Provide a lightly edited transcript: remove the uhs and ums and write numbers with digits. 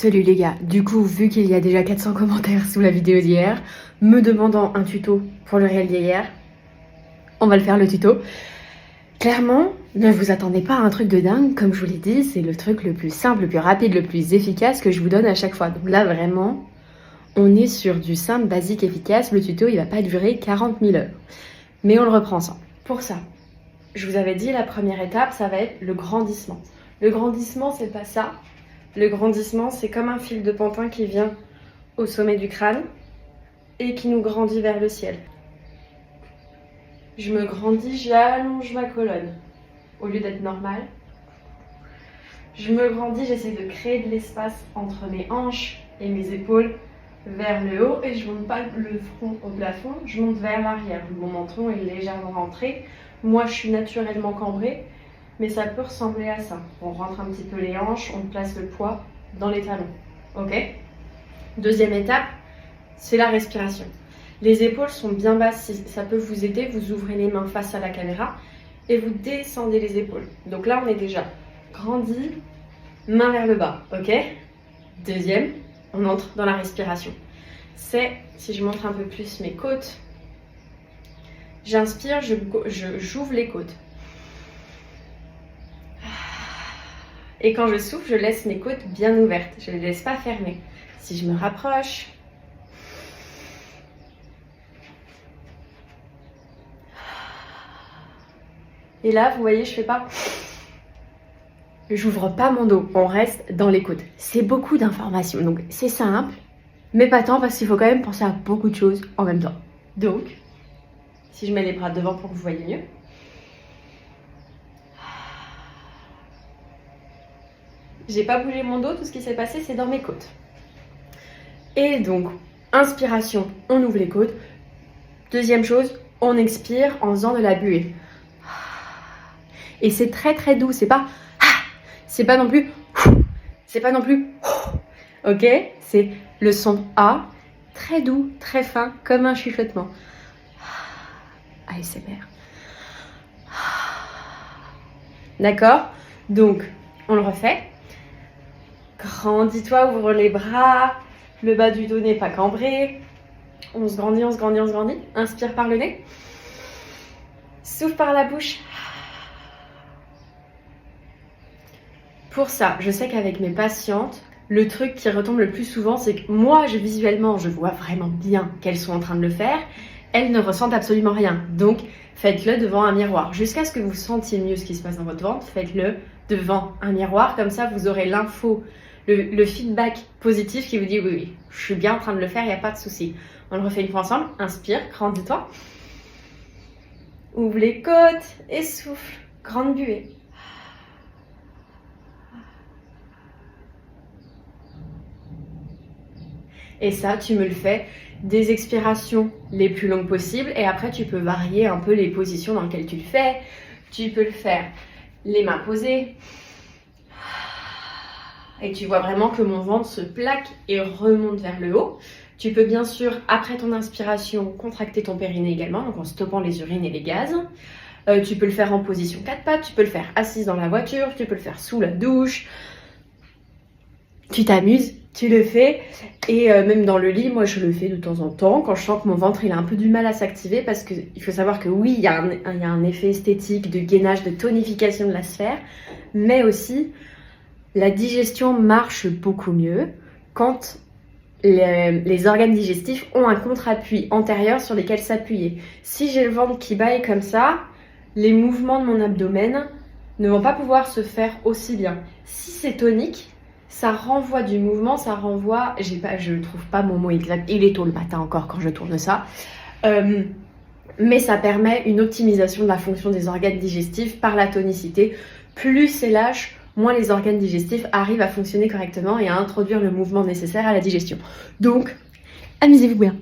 Salut les gars, du coup vu qu'il y a déjà 400 commentaires sous la vidéo d'hier, me demandant un tuto pour le réel d'hier, on va le faire le tuto. Clairement, ne vous attendez pas à un truc de dingue, comme je vous l'ai dit, c'est le truc le plus simple, le plus rapide, le plus efficace que je vous donne à chaque fois. Donc là vraiment, on est sur du simple, basique, efficace, le tuto il va pas durer 40 000 heures. Mais on le reprend ensemble. Pour ça, je vous avais dit la première étape, ça va être le grandissement. Le grandissement c'est pas ça. Le grandissement, c'est comme un fil de pantin qui vient au sommet du crâne et qui nous grandit vers le ciel. Je me grandis, j'allonge ma colonne au lieu d'être normale. Je me grandis, j'essaie de créer de l'espace entre mes hanches et mes épaules vers le haut et je monte pas le front au plafond, je monte vers l'arrière. Mon menton est légèrement rentré. Moi, je suis naturellement cambrée. Mais ça peut ressembler à ça. On rentre un petit peu les hanches, on place le poids dans les talons. Ok ? Deuxième étape, c'est la respiration. Les épaules sont bien basses, si ça peut vous aider, vous ouvrez les mains face à la caméra et vous descendez les épaules. Donc là, on est déjà grandi, main vers le bas. Ok ? Deuxième, on entre dans la respiration. C'est, si je montre un peu plus mes côtes, j'inspire, j'ouvre les côtes. Et quand je souffle, je laisse mes côtes bien ouvertes. Je ne les laisse pas fermer. Si je me rapproche, et là, vous voyez, je fais pas. J'ouvre pas mon dos. On reste dans les côtes. C'est beaucoup d'informations. Donc, c'est simple, mais pas tant parce qu'il faut quand même penser à beaucoup de choses en même temps. Donc, si je mets les bras devant pour que vous voyez mieux. J'ai pas bougé mon dos, tout ce qui s'est passé, c'est dans mes côtes. Et donc, inspiration, on ouvre les côtes. Deuxième chose, on expire en faisant de la buée. Et c'est très très doux, c'est pas non plus, c'est pas non plus, ok? C'est le son A, très doux, très fin, comme un chuchotement. ASMR. D'accord? Donc, on le refait. Grandis-toi, ouvre les bras, le bas du dos n'est pas cambré. On se grandit, on se grandit, on se grandit. Inspire par le nez. Souffle par la bouche. Pour ça, je sais qu'avec mes patientes, le truc qui retombe le plus souvent, c'est que moi, visuellement, je vois vraiment bien qu'elles sont en train de le faire. Elles ne ressentent absolument rien. Donc, faites-le devant un miroir. Jusqu'à ce que vous sentiez mieux ce qui se passe dans votre ventre, faites-le devant un miroir. Comme ça, vous aurez l'info, le feedback positif qui vous dit oui, je suis bien en train de le faire, il n'y a pas de souci. On le refait une fois ensemble. Inspire, grandis-toi. Ouvre les côtes et souffle. Grande buée. Et ça, tu me le fais des expirations les plus longues possibles. Et après, tu peux varier un peu les positions dans lesquelles tu le fais. Tu peux le faire les mains posées. Et tu vois vraiment que mon ventre se plaque et remonte vers le haut. Tu peux bien sûr, après ton inspiration, contracter ton périnée également, donc en stoppant les urines et les gaz. Tu peux le faire en position 4 pattes, tu peux le faire assise dans la voiture, tu peux le faire sous la douche. Tu t'amuses, tu le fais. Et même dans le lit, moi je le fais de temps en temps, quand je sens que mon ventre il a un peu du mal à s'activer, parce qu'il faut savoir que oui, il y a un effet esthétique de gainage, de tonification de la sphère, mais aussi la digestion marche beaucoup mieux quand les organes digestifs ont un contre-appui antérieur sur lesquels s'appuyer. Si j'ai le ventre qui bâille comme ça, les mouvements de mon abdomen ne vont pas pouvoir se faire aussi bien. Si c'est tonique, ça renvoie du mouvement, ça renvoie... je ne trouve pas mon mot exact, il est tôt le matin encore quand je tourne ça. Mais ça permet une optimisation de la fonction des organes digestifs par la tonicité. Plus c'est lâche, moins les organes digestifs arrivent à fonctionner correctement et à introduire le mouvement nécessaire à la digestion. Donc, amusez-vous bien.